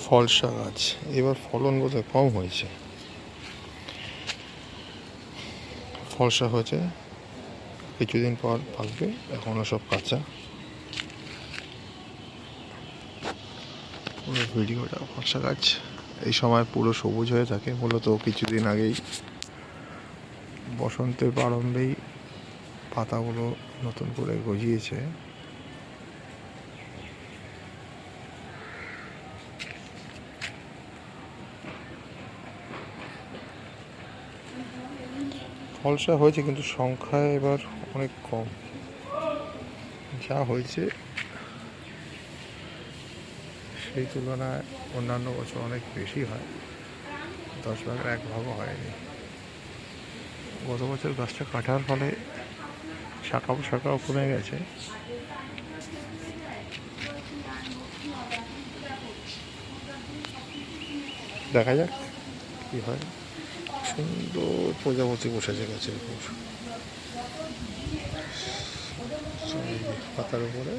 ফলসা গাছ এবার ফলন বোধহয় কম হয়েছে। ফলসা হয়েছে, কিছুদিন পর পাকবে, এখনও সব কাঁচা। পুরো ভিডিওটা ফলসা গাছ এই সময় পুরো সবুজ হয়ে থাকে। মূলত কিছুদিন আগেই বসন্তের প্রারম্ভেই পাতাগুলো নতুন করে গজিয়েছে। ফলসা হয়েছে কিন্তু সংখ্যায় এবার অনেক কম। যা হয়েছে সেই তুলনায় অন্যান্য বছর অনেক বেশি হয়, 10 ভাগের 1 ভাগও হয়নি। গত বছর গাছটা কাটার ফলে শাখাও কমে গেছে। দেখা যাক কি হয়। সুন্দর প্রজাপতি বসেছে গাছের উপর, পাতার উপরে।